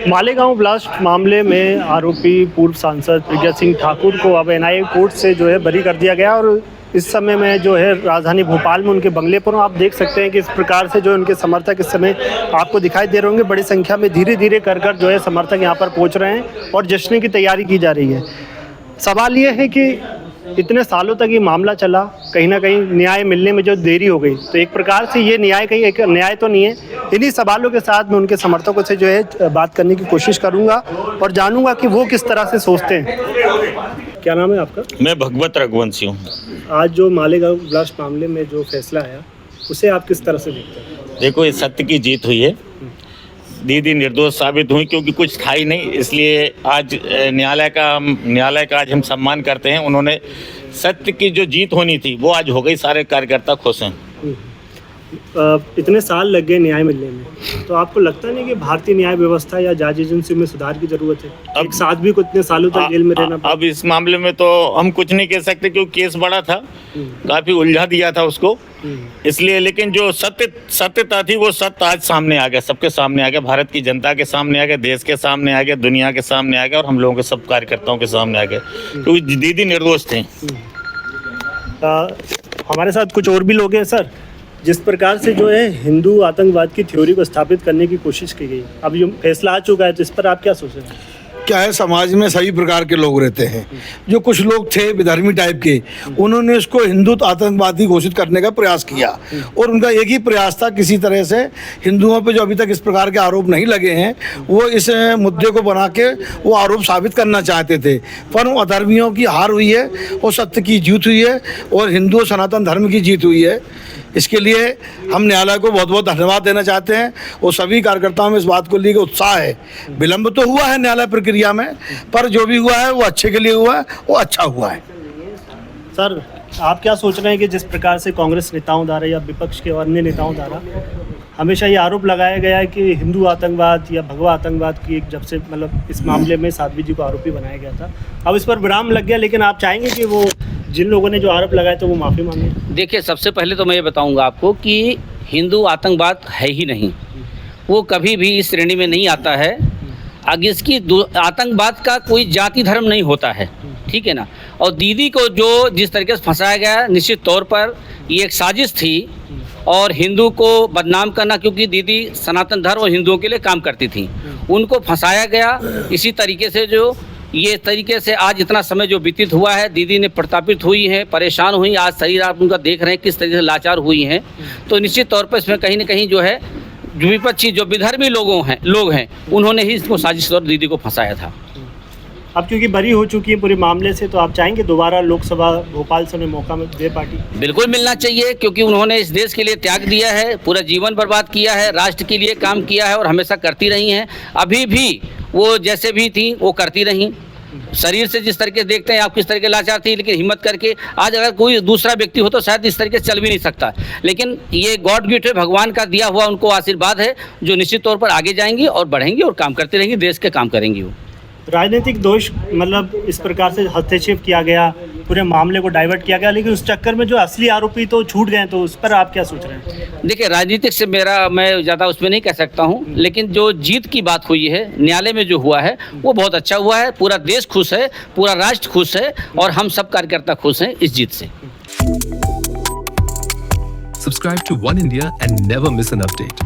Malegaon blast मामले में आरोपी पूर्व सांसद प्रज्ञा सिंह ठाकुर को अब एनआईए कोर्ट से जो है बरी कर दिया गया और इस समय में जो है राजधानी भोपाल में उनके बंगले पर आप देख सकते हैं कि इस प्रकार से जो उनके समर्थक इस समय आपको दिखाई दे रहे होंगे। बड़ी संख्या में धीरे धीरे कर जो है समर्थक यहाँ पर पहुँच रहे हैं और जश्न की तैयारी की जा रही है। सवाल ये है कि इतने सालों तक ये मामला चला, कहीं ना कहीं न्याय मिलने में जो देरी हो गई, तो एक प्रकार से ये न्याय कहीं एक न्याय तो नहीं है। इन्हीं सवालों के साथ मैं उनके समर्थकों से जो है बात करने की कोशिश करूंगा और जानूंगा कि वो किस तरह से सोचते हैं। क्या नाम है आपका? मैं भगवत रघुवंशी हूँ। आज जो मालेगांव ब्लास्ट मामले में जो फैसला आया उसे आप किस तरह से देखते हैं? देखो, ये सत्य की जीत हुई है। दीदी निर्दोष साबित हुई क्योंकि कुछ था ही नहीं, इसलिए आज न्यायालय का आज हम सम्मान करते हैं। उन्होंने सत्य की जो जीत होनी थी वो आज हो गई। सारे कार्यकर्ता खुश हैं। इतने साल लग गए न्याय मिलने में, तो आपको लगता नहीं कि भारतीय न्याय व्यवस्था या जांच एजेंसी में सुधार की जरूरत है? एक साथ भी को इतने सालों तक जेल में रहना पड़ा। अब इस मामले में तो हम कुछ नहीं कह सकते क्योंकि केस बड़ा था, काफी उलझा दिया था उसको, इसलिए। लेकिन जो सत्यता थी वो सत्य आज सामने आ गया, सबके सामने आ गया, भारत की जनता के सामने आ गया, देश के सामने आ गया, दुनिया के सामने आ गया और हम लोगों के सब कार्यकर्ताओं के सामने आ गया क्योंकि दीदी निर्दोष थे। हमारे साथ कुछ और भी लोग हैं सर। जिस प्रकार से जो है हिंदू आतंकवाद की थ्योरी को स्थापित करने की कोशिश की गई, अब ये फैसला आ चुका है, तो इस पर आप क्या सोच रहे हैं? क्या है, समाज में सभी प्रकार के लोग रहते हैं। जो कुछ लोग थे विधर्मी टाइप के, उन्होंने उसको हिंदू आतंकवादी घोषित करने का प्रयास किया और उनका एक ही प्रयास था, किसी तरह से हिंदुओं पे जो अभी तक इस प्रकार के आरोप नहीं लगे हैं वो इस मुद्दे को बना के वो आरोप साबित करना चाहते थे। पर वो अधर्मियों की हार हुई है और सत्य की जीत हुई है और हिंदू सनातन धर्म की जीत हुई है। इसके लिए हम न्यायालय को बहुत बहुत धन्यवाद देना चाहते हैं और सभी कार्यकर्ताओं में इस बात को लेकर उत्साह है। विलंब तो हुआ है न्यायालय प्रक्रिया में, पर जो भी हुआ है वो अच्छे के लिए हुआ है, वो अच्छा हुआ है। सर, आप क्या सोच रहे हैं कि जिस प्रकार से कांग्रेस नेताओं द्वारा या विपक्ष के अन्य नेताओं द्वारा हमेशा ये आरोप लगाया गया है कि हिंदू आतंकवाद या भगवा आतंकवाद की जब से मतलब इस मामले में साध्वी जी को आरोपी बनाया गया था, अब इस पर विराम लग गया, लेकिन आप चाहेंगे कि वो जिन लोगों ने जो आरोप लगाए तो वो माफ़ी मांगे? देखिए, सबसे पहले तो मैं ये बताऊंगा आपको कि हिंदू आतंकवाद है ही नहीं, वो कभी भी इस श्रेणी में नहीं आता है। आगे इसकी आतंकवाद का कोई जाति धर्म नहीं होता है, ठीक है ना। और दीदी को जो जिस तरीके से फंसाया गया, निश्चित तौर पर ये एक साजिश थी और हिंदू को बदनाम करना, क्योंकि दीदी सनातन धर्म और हिंदुओं के लिए काम करती थी, उनको फंसाया गया। इसी तरीके से जो ये तरीके से आज इतना समय जो व्यतीत हुआ है, दीदी ने प्रतापित हुई हैं, परेशान हुई, आज शरीर आप उनका देख रहे हैं किस तरीके से लाचार हुई हैं। तो निश्चित तौर पर इसमें कहीं ना कहीं जो है विपक्षी जो विधर्मी लोग हैं उन्होंने ही इसको साजिश और दीदी को फंसाया था। अब क्योंकि बरी हो चुकी है पूरे मामले से, तो आप चाहेंगे दोबारा लोकसभा भोपाल से उन्हें मौका दे पार्टी? बिल्कुल मिलना चाहिए, क्योंकि उन्होंने इस देश के लिए त्याग दिया है, पूरा जीवन बर्बाद किया है, राष्ट्र के लिए काम किया है और हमेशा करती रही हैं। अभी भी वो जैसे भी थी वो करती रहीं। शरीर से जिस तरीके देखते हैं आप किस तरीके लाचार थी, लेकिन हिम्मत करके आज अगर कोई दूसरा व्यक्ति हो तो शायद इस तरीके से चल भी नहीं सकता। लेकिन ये गॉड गिफ्ट है, भगवान का दिया हुआ उनको आशीर्वाद है, जो निश्चित तौर पर आगे जाएंगी और बढ़ेंगी और काम करती रहेंगी, देश के काम करेंगी। वो राजनीतिक दोष मतलब इस प्रकार से हस्तक्षेप किया गया, पूरे मामले को डाइवर्ट किया गया, लेकिन उस चक्कर में जो असली आरोपी तो छूट गए, तो उस पर आप क्या सोच रहे हैं? देखिए, राजनीतिक से मैं ज़्यादा उसमें नहीं कह सकता हूँ, लेकिन जो जीत की बात हुई है न्यायालय में जो हुआ है वो बहुत अच्छा हुआ है। पूरा देश खुश है, पूरा राष्ट्र खुश है और हम सब कार्यकर्ता खुश हैं इस जीत से। Subscribe to One India and never miss an update.